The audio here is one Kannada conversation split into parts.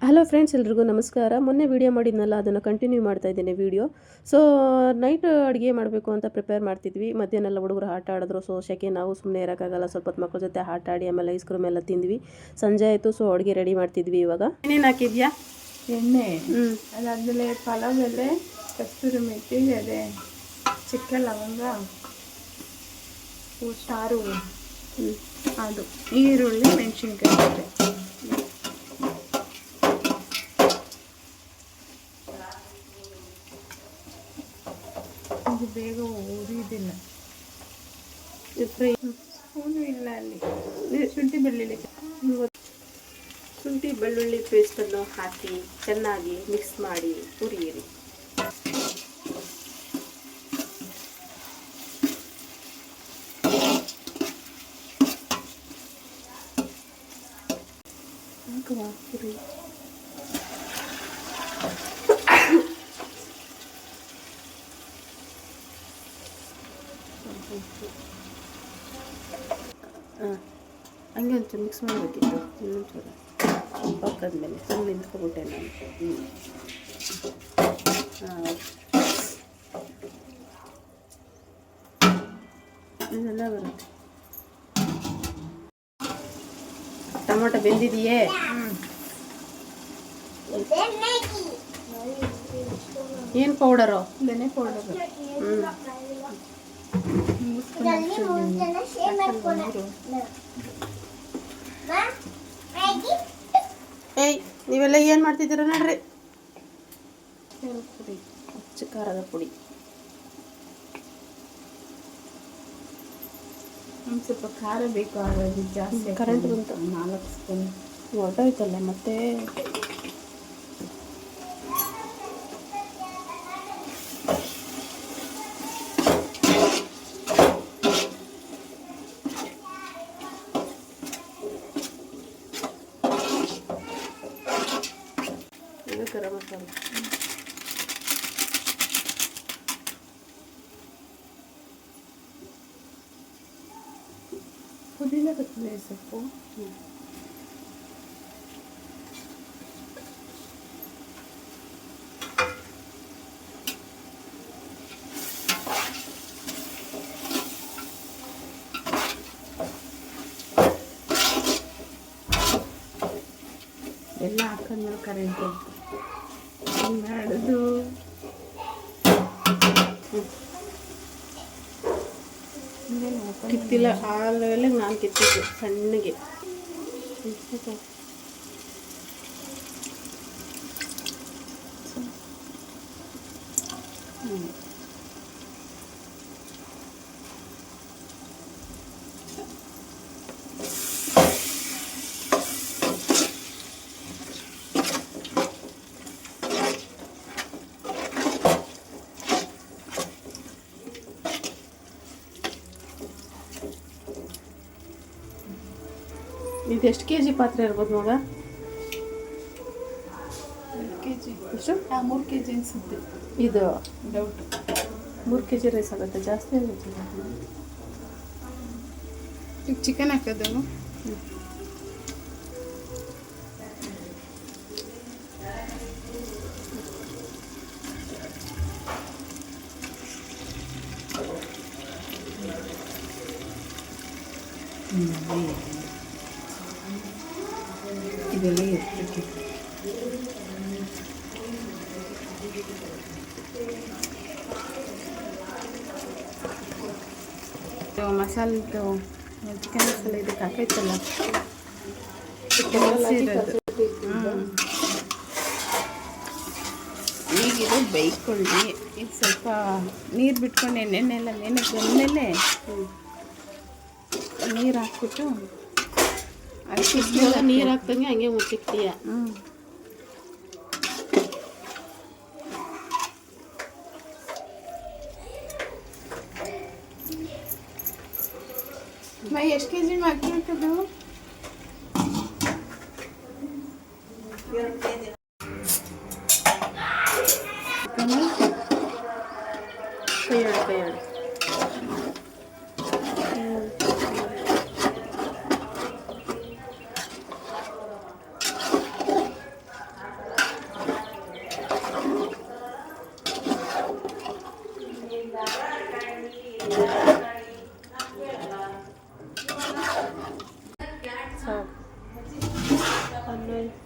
ಹಲೋ ಫ್ರೆಂಡ್ಸ್, ಎಲ್ರಿಗೂ ನಮಸ್ಕಾರ. ಮೊನ್ನೆ ವೀಡಿಯೋ ಮಾಡಿದ್ನಲ್ಲ, ಅದನ್ನು ಕಂಟಿನ್ಯೂ ಮಾಡ್ತಾ ಇದ್ದೀನಿ ವೀಡಿಯೋ. ಸೊ ನೈಟ್ ಅಡುಗೆ ಮಾಡಬೇಕು ಅಂತ ಪ್ರಿಪೇರ್ ಮಾಡ್ತಿದ್ವಿ. ಮಧ್ಯಾಹ್ನ ಹುಡುಗರು ಆಟ ಆಡಿದ್ರು. ಸೊ ಸೆಕೆ ನಾವು ಸುಮ್ಮನೆ ಇರೋಕ್ಕಾಗಲ್ಲ, ಸ್ವಲ್ಪ ಹೊತ್ತು ಮಕ್ಕಳ ಜೊತೆ ಆಟ ಆಡಿ ಆಮೇಲೆ ಐಸ್ ಕ್ರೀಮ್ ಎಲ್ಲ ತಿಂದ್ವಿ. ಸಂಜೆ ಆಯಿತು. ಸೊ ಅಡುಗೆ ರೆಡಿ ಮಾಡ್ತಿದ್ವಿ. ಇವಾಗ ಏನೇನು ಹಾಕಿದ್ಯಾ? ಎಣ್ಣೆ, ಅದಾದಮೇಲೆ ಪಲಾವ್ ಎಲೆ, ಕಸ್ತೂರಿ ಮೆಥಿ, ಅದೇ ಚಿಕ್ಕ ಲವಂಗ, ಸಾರು, ಅದು ಈರುಳ್ಳಿ, ಮೆಣಸಿನ್ಕಾಯಿ. ಇದು ಬೇಗ ಉರಿಯೋದಿಲ್ಲ. ಫ್ರೈ ಸ್ಪೂನು ಇಲ್ಲ ಅಲ್ಲಿ. ಶುಂಠಿ ಬೆಳ್ಳುಳ್ಳಿ ಪೇಸ್ಟನ್ನು ಹಾಕಿ ಚೆನ್ನಾಗಿ ಮಿಕ್ಸ್ ಮಾಡಿ ಹುರಿಯಿರಿ. ಹುರಿ ಹಂಗೆ ಒಂಚೂರು ಮಿಕ್ಸ್ ಮಾಡಬೇಕಿತ್ತು. ಇನ್ನೊಂಚೂರು ಪಕ್ಕದ ಮೇಲೆ ಸುಮ್ಮನೆ ನಿಂತ್ಕೊಬಿಟ್ಟೆ ನಾನು. ಇದೆಲ್ಲ ಬರುತ್ತೆ. ಟೊಮೊಟೊ ಬೆಂದಿದೆಯೇ? ಏನು ಪೌಡರು? ಧನೆ ಪೌಡರು. ಏಯ್, ನೀವೆಲ್ಲ ಏನು ಮಾಡ್ತಿದ್ದೀರ ನೋಡ್ರಿ. ಪುಡಿ, ಅಚ್ಚ ಖಾರದ ಪುಡಿ. ಒಂದು ಸ್ವಲ್ಪ ಖಾರ ಬೇಕು, ಆಗೋದು ಜಾಸ್ತಿ. ಕರೆಂಟ್ ಬಂತು. 4 ಸ್ಪೂನ್ ಹೊರಟೋಯ್ತಲ್ಲ ಮತ್ತೆ. ಗರಂ ಮಸಾಲ, ಪುದೀನ ಕೊತ್ತಂಬರಿ ಸೊಪ್ಪು, ಎಲ್ಲ ಹಾಕೊಂಡ್ಮೇಲೆ ಕರೆಂಟ್ ಮಾಡಿದು. ಕಿತ್ತಿಲ್ಲ, ಆ ಲೆವೆಲಿಗೆ ನಾನು ಕಿತ್ತಿದ್ದು ಸಣ್ಣಗೆ. ಇದು ಎಷ್ಟು ಕೆ ಜಿ ಪಾತ್ರೆ ಇರ್ಬೋದು ಮಗ? 2 kg. ಎಷ್ಟು? 3 kg ಅನಿಸುತ್ತೆ. ಇದು ಡೌಟು. 3 kg ರೈಸ್ ಆಗುತ್ತೆ, ಜಾಸ್ತಿ ಆಗುತ್ತೆ. ಈಗ ಚಿಕನ್ ಹಾಕೋದು. ಇದೆಲ್ಲ ಎತ್ತಕ್ಕೆ ಮಸಾಲೆದು ಚಿಕನ್ ಮಸಾಲೆ ಇದಕ್ಕೆ ಹಾಕೈತಲ್ಲ, ಈಗ ಇದು ಬೇಯ್ಕೊಳ್ಳಿ. ಇದು ಸ್ವಲ್ಪ ನೀರು ಬಿಟ್ಕೊಂಡು ಎಣ್ಣೆನೆಲ್ಲ ನೆನೆಗೆ ಬಂದಮೇಲೆ ನೀರು ಹಾಕ್ಬಿಟ್ಟು ಅದಕ್ಕೆ ನೀರು ಹಾಕ್ದಂಗೆ ಹಂಗೆ ಮುಚ್ಚಿಕ್ತೀಯ. ಎಷ್ಟು ಕೆ ಜಿ ಹಾಕಿರ್ತದೆ? 2 kg. ಕೈಯಾಡು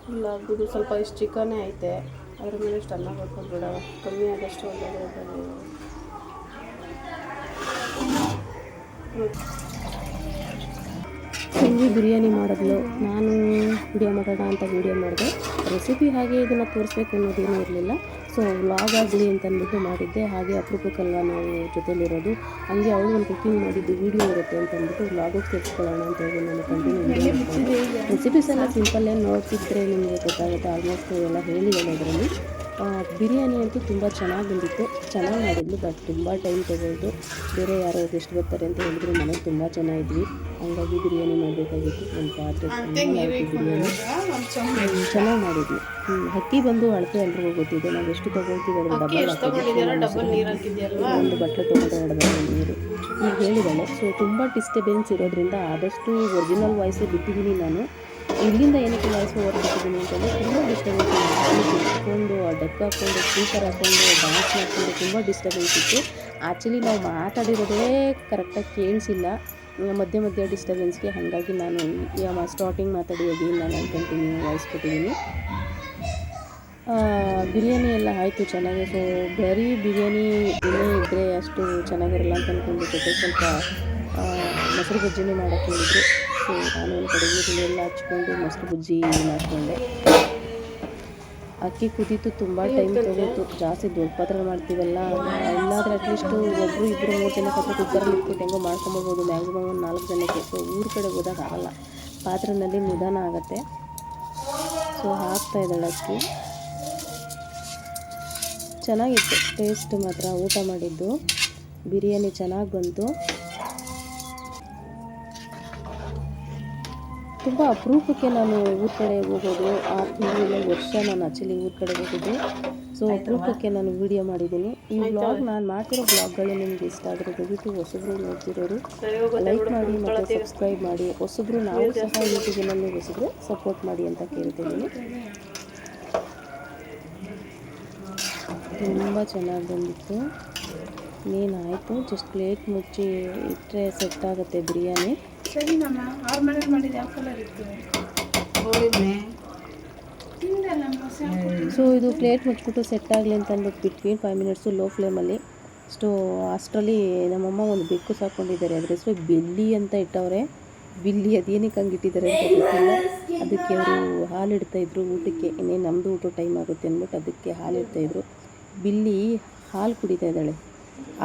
ಫುಲ್ ಆಗ್ಬೋದು. ಸ್ವಲ್ಪ ಇಷ್ಟು ಚಿಕನೇ ಐತೆ, ಅದ್ರ ಮೇಲೆ ಇಷ್ಟು ಅನ್ನ ಕೊಟ್ಬಿಡ, ಕಮ್ಮಿ ಆದಷ್ಟು ಒಳ್ಳೆಯದು. ತಂಗಿ ಬಿರಿಯಾನಿ ಮಾಡಿದ್ಲು, ನಾನು ವಿಡಿಯೋ ಮಾಡೋಣ ಅಂತ ವಿಡಿಯೋ ಮಾಡಿದೆ. ರೆಸಿಪಿ ಹಾಗೆ ಇದನ್ನು ತೋರಿಸ್ಬೇಕು ಅನ್ನೋದೇನೂ ಇರಲಿಲ್ಲ. ಸೊ ವ್ಲಾಗ್ ಆಗಲಿ ಅಂತ ಅಂದ್ಬಿಟ್ಟು ಮಾಡಿದ್ದೆ. ಹಾಗೆ ಅಪರೂಪಕ್ಕಲ್ವ ನಾವು ಜೊತೆಲಿರೋದು, ಹಂಗೆ ಅವಳು ಒಂದು ಕುಕಿಂಗ್ ಮಾಡಿದ್ದು ವೀಡಿಯೋ ಇರುತ್ತೆ ಅಂತ ಅಂದ್ಬಿಟ್ಟು ವ್ಲಾಗಿಗೆ ಸೇರಿಸ್ಕೊಳ್ಳೋಣ ಅಂತ ಹೇಳಿ ನಾನು ಕಂಟಿನ್ಯೂ ವಿಡಿಯೋ ಮಾಡ್ತೀನಿ. ರೆಸಿಪೀಸ್ ಎಲ್ಲ ಸಿಂಪಲ್ಲೇ ನೋಡ್ತಿದ್ರೆ ನಿಮಗೆ ಗೊತ್ತಾಗುತ್ತೆ. ಆಲ್ಮೋಸ್ಟ್ ಎಲ್ಲ ಹೇಳಿದ್ದೇನೆ ಅದರಲ್ಲಿ. ಬಿರಿಯಾನಿ ಅಂತೂ ತುಂಬ ಚೆನ್ನಾಗಿ ಬಂದಿತ್ತು, ಚೆನ್ನಾಗಿ ಮಾಡಿದ್ಲು. ಬಟ್ ತುಂಬ ಟೈಮ್ ತೊಗೊಳ್ತು. ಬೇರೆ ಯಾರೋ ಗೆಸ್ಟ್ ಬರ್ತಾರೆ ಅಂತ ಹೇಳಿದ್ರು, ಮನೆಗೆ ತುಂಬ ಚೆನ್ನಾಗಿದ್ವಿ, ಹಂಗಾಗಿ ಬಿರಿಯಾನಿ ಮಾಡಬೇಕಾಗಿತ್ತು. ಒಂದು ಪಾತ್ರೆ ಬಿರಿಯಾನಿ ಚೆನ್ನಾಗಿ ಮಾಡಿದ್ವಿ. ಅಕ್ಕಿ ಬಂದು ಅಳತೆ ಎಲ್ರಿಗೂ ಗೊತ್ತಿದೆ, ನಾವು ಎಷ್ಟು ತೊಗೊಳ್ತೀವಿ ಅದ್ರ ಒಂದು ಬಟ್ಟೆ ತೊಗೊಂಡು 2 ಬಟ್ಟೆ ನೀರು ಈಗ ಹೇಳಿದ್ದಾಳೆ. ಸೊ ತುಂಬ ಡಿಸ್ಟರ್ಬೆನ್ಸ್ ಇರೋದ್ರಿಂದ ಆದಷ್ಟು ಒರಿಜಿನಲ್ ವಾಯ್ಸೇ ಬಿಟ್ಟಿದ್ದೀನಿ ನಾನು. ಇಲ್ಲಿಂದ ಏನಕ್ಕೆ ವಾಯ್ಸ್ ಓವರ್ ಬಿಟ್ಟಿದ್ದೀನಿ ಅಂತಂದರೆ ತುಂಬ ಡಿಸ್ಟರ್ಬೆನ್ಸ್ ಇಟ್ಕೊಂಡು ಡಕ್ ಹಾಕ್ಕೊಂಡು ಸ್ಪೀಕರ್ ಹಾಕ್ಕೊಂಡು ಡ್ಯಾನ್ಸ್ ಮಾಡಿಕೊಂಡು ತುಂಬ ಡಿಸ್ಟರ್ಬೆನ್ಸ್ ಇತ್ತು. ಆ್ಯಕ್ಚುಲಿ ನಾವು ಮಾತಾಡಿರೋದೇ ಕರೆಕ್ಟಾಗಿ ಕೇಳಿಸಿಲ್ಲ, ಮಧ್ಯೆ ಮಧ್ಯೆ ಡಿಸ್ಟರ್ಬೆನ್ಸ್ಗೆ. ಹಾಗಾಗಿ ನಾನು ಸ್ಟಾರ್ಟಿಂಗ್ ಮಾತಾಡಿ ಅಗೇನ್ ನಾನು ಕಂಟಿನ್ಯೂ ವಾಯ್ಸ್ ಕೊಟ್ಟಿದ್ದೀನಿ. ಬಿರಿಯಾನಿ ಎಲ್ಲ ಆಯಿತು ಚೆನ್ನಾಗಿ. ಸೊ ಬರೀ ಬಿರಿಯಾನಿ ಇನ್ನೇ ಇದ್ದರೆ ಅಷ್ಟು ಚೆನ್ನಾಗಿರಲ್ಲ ಅಂತ ಅಂದ್ಕೊಂಡು ಸ್ವಲ್ಪ ಮೊಸರು ಬಜ್ಜಿನೂ ಮಾಡೋಕ್ಕೆ ಹೇಳಿದ್ರು. ಸೊ ನಾನು ಒಂದು ಕಡೆ ಈರುಳ್ಳಿ ಹಚ್ಕೊಂಡು ಮೊಸರು ಬಜ್ಜಿ ಮಾಡಿಕೊಂಡೆ. ಅಕ್ಕಿ ಕುದೀತು, ತುಂಬ ಟೈಮ್ ತೊಗೊಳ್ತು. ಜಾಸ್ತಿ ದೊಡ್ಡ ಪಾತ್ರೆ ಮಾಡ್ತೀವಲ್ಲ, ಇಲ್ಲಾಂದರೆ ಅಟ್ಲೀಸ್ಟು 1 2 3 ಜನಕ್ಕೆ ಕುಕ್ಕರಲ್ಲಿ ಇಟ್ಬಿಟ್ಟು ಹೆಂಗೋ ಮಾಡ್ಕೊಂಬರ್ಬೋದು, ಮ್ಯಾಕ್ಸಿಮಮ್ ಒಂದು 4 ಜನಕ್ಕೆ. ಸೊ ಊರ ಕಡೆ ಹೋದಾಗ ಆಗಲ್ಲ, ಪಾತ್ರೆಯಲ್ಲಿ ನಿಧಾನ ಆಗುತ್ತೆ. ಸೊ ಹಾಕ್ತಾಯಿದ್ದಾಳೆ ಅಕ್ಕಿ. ಚೆನ್ನಾಗಿತ್ತು ಟೇಸ್ಟ್ ಮಾತ್ರ. ಊಟ ಮಾಡಿದ್ದು ಬಿರಿಯಾನಿ ಚೆನ್ನಾಗಿ ಬಂತು. ತುಂಬ ಅಪರೂಪಕ್ಕೆ ನಾನು ಊರ ಕಡೆ ಹೋಗೋದು, 6 ತಿಂಗಳು ವರ್ಷ ನಾನು ಆ್ಯಕ್ಚುಲಿ ಊರ ಕಡೆ ಹೋಗೋದು. ಸೊ ಅಪರೂಪಕ್ಕೆ ನಾನು ವೀಡಿಯೋ ಮಾಡಿದ್ದೀನಿ. ಈ ವ್ಲಾಗ್ ನಾನು ಮಾಡ್ತಿರೋ ವ್ಲಾಗ್ಗಳು ನಿಮ್ಗೆ ಇಷ್ಟ ಆದರೆ ದಯವಿಟ್ಟು ಹೊಸಬ್ರು ನೋಡ್ತಿರೋರು ಲೈಕ್ ಮಾಡಿ ಮತ್ತು ಸಬ್ಸ್ಕ್ರೈಬ್ ಮಾಡಿ. ಹೊಸಬ್ರು ನಾವು ಸಹ ಯೂಟ್ಯೂಬಿನಲ್ಲಿ ಹೊಸಬ್ರು ಸಪೋರ್ಟ್ ಮಾಡಿ ಅಂತ ಕೇಳ್ತಿದ್ದೀನಿ. ತುಂಬ ಚೆನ್ನಾಗಿ ಬಂದಿತ್ತು. ಇನ್ನೇನಾಯಿತು, ಜಸ್ಟ್ ಪ್ಲೇಟ್ ಮುಚ್ಚಿ ಇಟ್ಟರೆ ಸೆಟ್ ಆಗುತ್ತೆ ಬಿರಿಯಾನಿ. ಸರಿ ನಮ್ಮ ಅವ್ರ ಮನೇಲಿ ಮಾಡಿದ ಯಾವ ಕಲರ್ ಇತ್ತು ಸೊ ಇದು ಪ್ಲೇಟ್ ಮುಚ್ಚಿಬಿಟ್ಟು ಸೆಟ್ ಆಗಲಿ ಅಂತ ಅಂದ್ಬಿಟ್ಟು ಬಿಟ್ವಿ 5 ಮಿನಿಟ್ಸು ಲೋ ಫ್ಲೇಮಲ್ಲಿ. ಅಷ್ಟರಲ್ಲಿ ನಮ್ಮಮ್ಮ ಒಂದು ಬೆಕ್ಕು ಸಾಕೊಂಡಿದ್ದಾರೆ, ಅದ್ರ ಹೆಸರು ಬಿಲ್ಲಿ ಅಂತ ಇಟ್ಟವ್ರೆ. ಬಿಲ್ಲಿ ಅದೇನಕ್ಕೆ ಹಂಗೆ ಇಟ್ಟಿದ್ದಾರೆ ಅಂತ ಗೊತ್ತಿಲ್ಲ. ಅದಕ್ಕೆ ಅವರು ಹಾಲು ಇಡ್ತಾಯಿದ್ರು ಊಟಕ್ಕೆ, ಇನ್ನೇನು ನಮ್ಮದು ಊಟ ಟೈಮ್ ಆಗುತ್ತೆ ಅಂದ್ಬಿಟ್ಟು ಅದಕ್ಕೆ ಹಾಲು ಇಡ್ತಾಯಿದ್ರು. ಬಿಲ್ಲಿ ಹಾಲು ಕುಡಿತಾ ಇದ್ದಾಳೆ.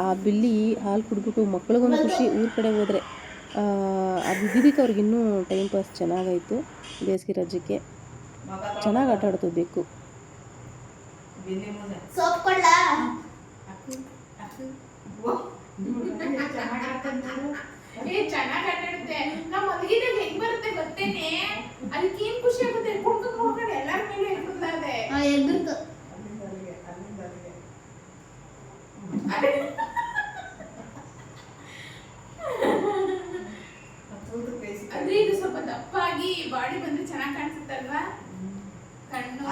ಆ ಬಿಲ್ಲಿ ಹಾಲು ಕುಡಿದ್ಬಿಟ್ಟು ಮಕ್ಳಿಗೊಂದು ಖುಷಿ, ಊರ ಕಡೆ ಹೋದರೆ ಅದು ಇದ್ದಿದ್ದಕ್ಕೆ ಅವ್ರಿಗೆ ಇನ್ನೂ ಟೈಮ್ ಪಾಸ್ ಚೆನ್ನಾಗಾಯಿತು. ಬೇಸಿಗೆ ರಜಕ್ಕೆ ಚೆನ್ನಾಗಿ ಆಟ ಆಡ್ತು ಬೇಕು. ಅಂದ್ರೆ ಇದು ಸ್ವಲ್ಪ ದಪ್ಪಾಗಿ ಬಾಡಿ ಬಂದ್ರೆ ಚೆನ್ನಾಗಿ ಕಾಣಿಸುತ್ತಲ್ವಾ, ಕಣ್ಣು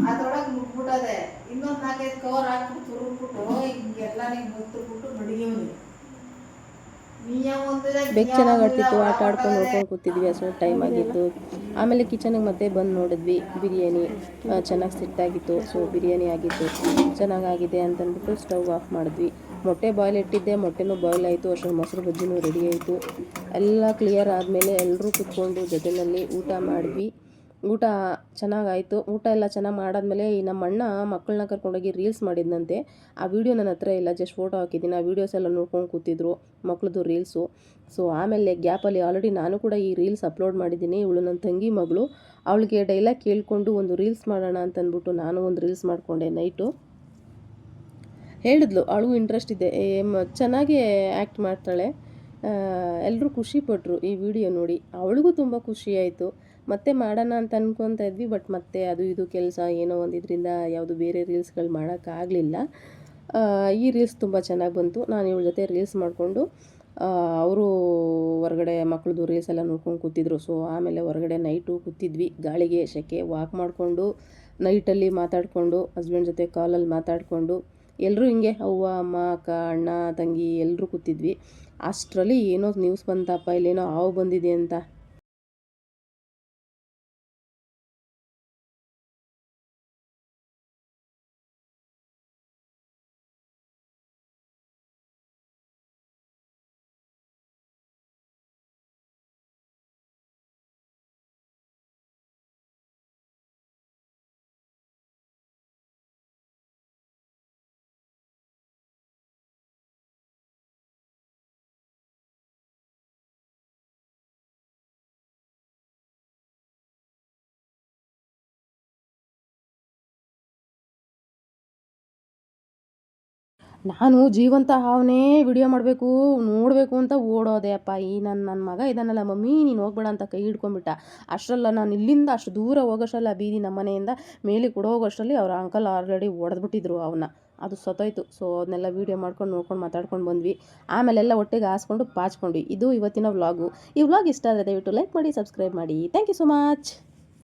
ಅದ್ರೊಳಗೆ ಮುಟ್ಬಿಟ್ಟದೆ. ಇನ್ನೊಂದು 4-5 ಕವರ್ ಹಾಕ್ಬಿಟ್ಟು ತುರುಗ್ಬಿಟ್ಟು ಹಿಂಗೆಲ್ಲ ಮುತ್ತುಬಿಟ್ಟು ಮಡಿಗೆವನಿ. ಬೆಕ್ಕು ಚೆನ್ನಾಗಿ ಆಡ್ತಿತ್ತು, ಆಟ ಆಡ್ಕೊಂಡು ನೋಡ್ಕೊಂಡು ಕೂತಿದ್ವಿ. ಅಷ್ಟೊಂದು ಟೈಮ್ ಆಗಿತ್ತು. ಆಮೇಲೆ ಕಿಚನಿಗೆ ಮತ್ತೆ ಬಂದು ನೋಡಿದ್ವಿ, ಬಿರಿಯಾನಿ ಚೆನ್ನಾಗಿ ಸೆಟ್ಟಾಗಿತ್ತು. ಸೊ ಬಿರಿಯಾನಿ ಆಗಿತ್ತು, ಚೆನ್ನಾಗಾಗಿದೆ ಅಂತಂದ್ಬಿಟ್ಟು ಸ್ಟವ್ ಆಫ್ ಮಾಡಿದ್ವಿ. ಮೊಟ್ಟೆ ಬಾಯ್ಲ್ ಇಟ್ಟಿದ್ದೆ, ಮೊಟ್ಟೆನೂ ಬಾಯ್ಲ್ ಆಯಿತು. ಅಷ್ಟೊಂದು ಮೊಸರು ಬಜ್ಜಿನೂ ರೆಡಿ ಆಯಿತು. ಎಲ್ಲ ಕ್ಲಿಯರ್ ಆದಮೇಲೆ ಎಲ್ಲರೂ ಕೂತ್ಕೊಂಡು ಜೊತೆಯಲ್ಲಿ ಊಟ ಮಾಡಿದ್ವಿ. ಊಟ ಚೆನ್ನಾಗಾಯಿತು. ಊಟ ಎಲ್ಲ ಚೆನ್ನಾಗಿ ಮಾಡಾದ್ಮೇಲೆ ನಮ್ಮ ಅಣ್ಣ ಮಕ್ಕಳನ್ನ ಕರ್ಕೊಂಡೋಗಿ ರೀಲ್ಸ್ ಮಾಡಿದ್ನಂತೆ. ಆ ವಿಡಿಯೋ ನನ್ನ ಹತ್ರ ಇಲ್ಲ, ಜಸ್ಟ್ ಫೋಟೋ ಹಾಕಿದ್ದೀನಿ. ಆ ವೀಡಿಯೋಸ್ ಎಲ್ಲ ನೋಡ್ಕೊಂಡು ಕೂತಿದ್ರು, ಮಕ್ಳದ್ದು ರೀಲ್ಸು. ಸೊ ಆಮೇಲೆ ಗ್ಯಾಪಲ್ಲಿ ಆಲ್ರೆಡಿ ನಾನು ಕೂಡ ಈ ರೀಲ್ಸ್ ಅಪ್ಲೋಡ್ ಮಾಡಿದ್ದೀನಿ. ಇವಳು ನನ್ನ ತಂಗಿ ಮಗಳು, ಅವಳಿಗೆ ಡೈಲಾಗ್ ಕೇಳಿಕೊಂಡು ಒಂದು ರೀಲ್ಸ್ ಮಾಡೋಣ ಅಂತಂದ್ಬಿಟ್ಟು ನಾನು ಒಂದು ರೀಲ್ಸ್ ಮಾಡಿಕೊಂಡೆ. ನೈಟು ಹೇಳಿದ್ಲು, ಅವಳಿಗೂ ಇಂಟ್ರೆಸ್ಟ್ ಇದೆ, ಚೆನ್ನಾಗಿ ಆ್ಯಕ್ಟ್ ಮಾಡ್ತಾಳೆ. ಎಲ್ಲರೂ ಖುಷಿಪಟ್ಟರು ಈ ವಿಡಿಯೋ ನೋಡಿ. ಅವಳಿಗೂ ತುಂಬ ಖುಷಿ ಆಯಿತು. ಮತ್ತೆ ಮಾಡೋಣ ಅಂತ ಅನ್ಕೊತಾ ಇದ್ವಿ, ಬಟ್ ಮತ್ತೆ ಅದು ಇದು ಕೆಲಸ ಏನೋ ಒಂದಿದ್ರಿಂದ ಯಾವುದು ಬೇರೆ ರೀಲ್ಸ್ಗಳು ಮಾಡೋಕ್ಕಾಗಲಿಲ್ಲ. ಈ ರೀಲ್ಸ್ ತುಂಬ ಚೆನ್ನಾಗಿ ಬಂತು. ನಾನು ಇವಳ ಜೊತೆ ರೀಲ್ಸ್ ಮಾಡಿಕೊಂಡು ಅವರು ಹೊರಗಡೆ ಮಕ್ಕಳದು ರೀಲ್ಸ್ ಎಲ್ಲ ನೋಡ್ಕೊಂಡು ಕೂತಿದ್ರು. ಸೊ ಆಮೇಲೆ ಹೊರಗಡೆ ನೈಟು ಕೂತಿದ್ವಿ, ಗಾಳಿಗೆ ಸೆಕೆ, ವಾಕ್ ಮಾಡಿಕೊಂಡು ನೈಟಲ್ಲಿ ಮಾತಾಡಿಕೊಂಡು ಹಸ್ಬೆಂಡ್ ಜೊತೆ ಕಾಲಲ್ಲಿ ಮಾತಾಡಿಕೊಂಡು ಎಲ್ಲರೂ ಹಿಂಗೆ ಅವ್ವ ಅಮ್ಮ ಅಕ್ಕ ಅಣ್ಣ ತಂಗಿ ಎಲ್ಲರೂ ಕೂತಿದ್ವಿ. ಅಷ್ಟರಲ್ಲಿ ಏನೋ ನ್ಯೂಸ್ ಬಂತಪ್ಪ, ಇಲ್ಲೇನೋ ಹಾವು ಬಂದಿದೆ ಅಂತ. ನಾನು ಜೀವಂತ ಹಾವನ್ನೇ ವಿಡಿಯೋ ಮಾಡಬೇಕು ನೋಡಬೇಕು ಅಂತ ಓಡೋದೆ ಅಪ್ಪ. ಈ ನನ್ನ ಮಗ ಇದನ್ನೆಲ್ಲ ಮಮ್ಮಿ ನೀನು ಹೋಗ್ಬೇಡ ಅಂತ ಕೈ ಹಿಡ್ಕೊಂಬಿಟ್ಟ. ಅಷ್ಟರಲ್ಲ ನಾನು ಇಲ್ಲಿಂದ ಅಷ್ಟು ದೂರ ಹೋಗೋಷ್ಟಲ್ಲ ಬೀದಿ ನಮ್ಮ ಮನೆಯಿಂದ ಮೇಲೆ ಕೂಡ ಹೋಗೋಷ್ಟರಲ್ಲಿ ಅವ್ರ ಅಂಕಲ್ ಆಲ್ರೆಡಿ ಹೊಡೆದ್ಬಿಟ್ಟಿದ್ರು ಅವನ್ನ. ಅದು ಸತ್ತೋಯ್ತು. ಸೊ ಅದನ್ನೆಲ್ಲ ವೀಡಿಯೋ ಮಾಡ್ಕೊಂಡು ನೋಡ್ಕೊಂಡು ಮಾತಾಡ್ಕೊಂಡು ಬಂದ್ವಿ. ಆಮೇಲೆಲ್ಲ ಒಟ್ಟಿಗೆ ಹಾಸ್ಕೊಂಡು ಪಾಚ್ಕೊಂಡ್ವಿ. ಇದು ಇವತ್ತಿನ ವ್ಲಾಗು. ಈ ವ್ಲಾಗ್ ಇಷ್ಟ ಆದರೆ ದಯವಿಟ್ಟು ಲೈಕ್ ಮಾಡಿ, ಸಬ್ಸ್ಕ್ರೈಬ್ ಮಾಡಿ. Thank you so much.